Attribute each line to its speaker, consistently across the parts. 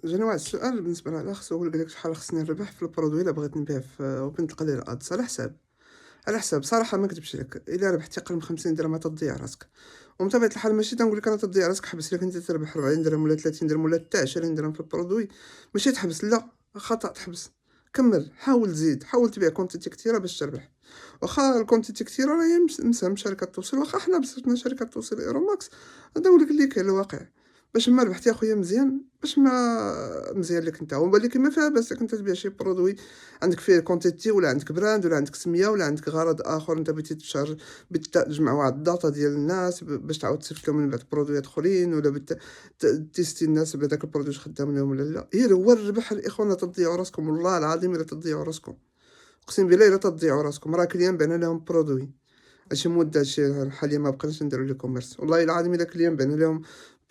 Speaker 1: جاني واحد السؤال بالنسبة لهذا، خصو هو قال لك شحال خصني نربح في البرودوي إلا بغيت نبيع في وبنت القليل Ads على حساب صراحة ما نكذبش لك، إلا ربحتي أقل من 50 درهم تضيع راسك، ومن طبيعة الحال ماشي تنقول لك أنا تضيع راسك حبس، إلا كنتي تربح 40 درهم ولا 30 درهم ولا حتى 20 درهم في البرودوي ماشي تحبس، لا خطأ تحبس، كمّل حاول زيد، حاول تبيع quantity كتيرة باش تربح، واخا الquantity كتيرة راهي مساهم شركات التوصيل، واخا حنا بصفتنا شركة توصيل إيروماكس غادي نقول لك اللي كاين الواقع. باش ما ربحتي أخويا مزيان، باش ما مزيان ليك نتا، ولكن ما فيها بأس إنك أنت تبيع شي برودوي عندك فيه quantity ولا عندك brand ولا عندك سمية ولا عندك غرض آخر، أنت بغيتي تجمع واحد الdata ديال الناس باش تعاود تصيفط لهم من بعد برودويات أخرين، ولا تيستي الناس بهداك البرودوي واش خدام لهم ولا لا، غير هو الربح الإخوان لا تضيعوا راسكم، والله العظيم إلا تضيعوا راسكم، أقسم بالله إلا تضيعوا راسكم، راه كليان بعنا لهم برودوي. هادشي مدة حاليا ما بقيناش نديرو الإيكوميرس، والله العظيم إلا كليان بعنا لهم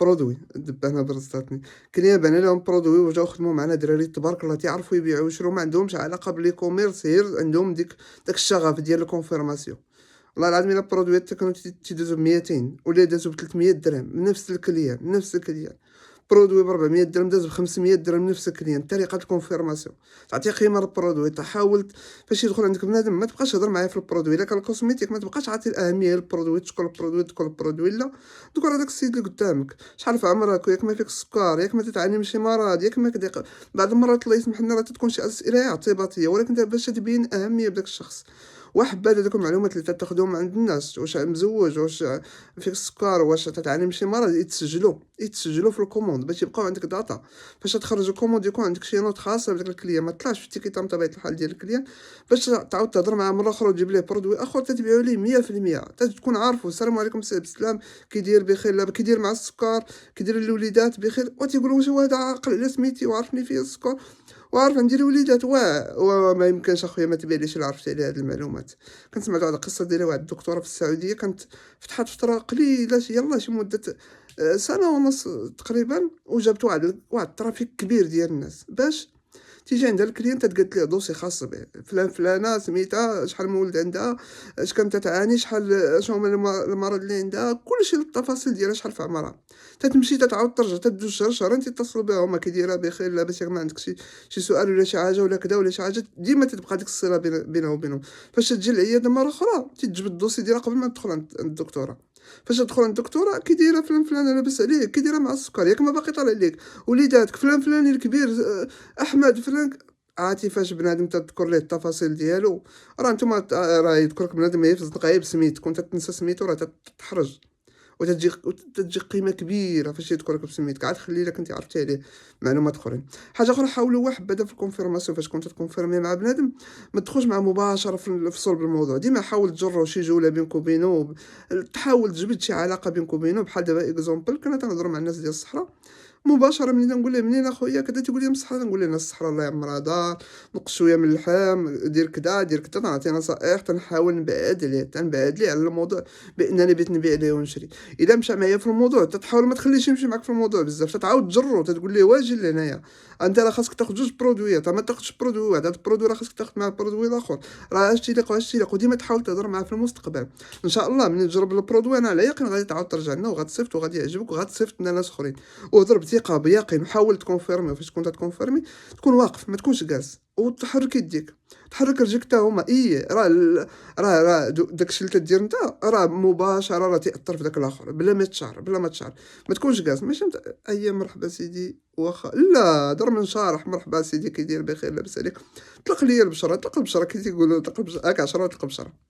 Speaker 1: برودوي دبانة برزطاتني، كليان بعنا لهم برودوي وجاو خدمو معنا دراري تبارك الله تيعرفوا يبيعوا ويشرو، ما عندهمش علاقة بالإيكوميرس، غير عندهم داك الشغف ديال الconfirmation. والله العظيم إلا البرودويات كانوا تيدوزو ب200 ولا دازو ب300 درهم، نفس الكليان. برودوي ب400 درهم داز ب500 درهم نفس الكليان، طريقة الكونفيرماسيون، تعطيه قيمة للبرودوي، حاول فاش يدخل عندك بنادم ما تبقاش تهضر معاه في البرودوي، إلا كان الكوزميتيك ما تبقاش عاطي الأهمية للبرودوي، تشكر البرودوي لا، دوك راه داك السيد اللي قدامك، شحال في عمرك وياك ما فيك السكر، ياك ما تتعاني من شي مرض، ياك ما كضيق، بعض المرات الله يسمح لنا راه تتكون شي أسئلة اعتباطية، ولكن أنت باش تبين أهمية بداك الشخص، وحبّذا هادوك المعلومات اللي تاخدهم عند الناس، واش مزوج، واش فيك السكر، واش تتعاني من شي مرض، يتسجلوا في الكوموند باش يبقاو عندك داتا، فاش تخرج الكوموند يكون عندك شي نوت خاصة بداك الكليان، ما تطلعش في التيكيطة من طبيعة الحال ديال الكليان، باش تعاود تهضر معاه مرة أخرى وتجيب ليه برودوي آخر تتبيعو ليه 100%، تكون عارفو السلام عليكم سي بسلام، كي داير بخير، لاباس كي داير مع السكر، كي داير الوليدات بخير، وتيقول واش هو هذا عاقل على سميتي وعارفني فيا السكر وعارف ندير الوليدات، وما يمكنش أخويا ما تبينليش إلا عرفتي عليه هاد المعلومات. كنت سمعت واحد القصة ديال واحد الدكتورة في السعودية، كانت فتحات فترة قليلة يلاه شي مدة سنة ونص تقريبًا، وجابت واحد الترافيك كبير ديال الناس، باش تيجي عندها الكليانتا قالت ليه دوسي خاص به، فلانة سميتها، شحال من ولد عندها، اش كانت تتعاني، شنو هما المرض اللي عندها، كلشي التفاصيل ديالها، شحال في عمرها، تتمشي تتعاود ترجع تدوز شهر شهرين تيتصلوا بها هما كي دايرة بخير لاباس، ياك ما عندك شي سؤال ولا شي حاجة ولا كذا ولا شي حاجة، ديما تتبقى ديك الصلة بينها وبينهم، فاش تجي العيادة مرة أخرى تجبد الدوسي ديالها قبل ما تدخل عند الدكتورة، فاش تدخل عند الدكتورة كي دايرة فلان لاباس عليك، كي دايرة مع السكر، ياك ما باقي طالع ليك، وليداتك فلان فلاني الكبير، أحمد فلان، عرفتي فاش بنادم تذكر ليه التفاصيل ديالو، راه نتوما راه يذكرك بنادم غير في الصدقة غير بسميتك، وأنت تنسى سميتو راه تتحرج، وتتجي قيمة كبيرة فاش يذكرك بسميتك، عاد خلي إلا كنتي عرفتي عليه معلومات أخرين. حاجة أخرى، حاولوا حبذا في الconfirmation فاش كنت تكونفيرمي مع بنادم، ما تدخلش معاه مباشرة في صلب الموضوع، ديما حاول تجرّو شي جولة بينك وبينه، تحاول تجبد شي علاقة بينك وبينه، بحال دابا example كنا تنهضروا مع الناس ديال الصحرا، مباشرة منين نقول ليه منين أخويا كذا، تيقول لي من الصحرا، نقول ليه أنا الصحرا الله يعمرها دار، نقص شوية من اللحم، دير كذا دير كذا، تنعطيه نصائح، تنحاول نبعد ليه على الموضوع بأنني بغيت نبيع ليه ونشري. إلا مشى معايا في الموضوع تحاول ما تخليهش يمشي معاك في الموضوع بزاف، تتعاود تجرّو، تتقول ليه واجي لهنايا، أنت راه خاصك تاخد 2 برودويات، ما تاخدش برودوي واحد، هاد البرودوي راه خاصك تاخد معاه برودوي الآخر، راه اش تيليق واش تيليق، وديما تحاول تهضر معاه في المستقبل، إن شاء الله ملي تجرب البرودوي أنا على يقين غادي تعاود ترجع لنا وغتصيفط وغادي يعجبك وغتصيفط لنا ناس أخرين، وهضر بثقة بيقين، وحاول تكونفيرمي، وفاش تكون تكونفيرمي تكون واقف، ما تكونش جالس، وتحرك يديك، تحرك رجليك حتى هما، راه داكشي اللي كدير نتا راه مباشرة راه تيأثّر في داك الآخر، بلا ما تشعر، ما تكونش جالس، ماشي أييه مرحبا سيدي واخا، لا هضر من شارح، مرحبا سيدي كي داير بخير لاباس عليك، طلق ليا البشرة، طلق البشرة كي تيقولوا، طلق البشرة هاك 10 وطلق البشرة.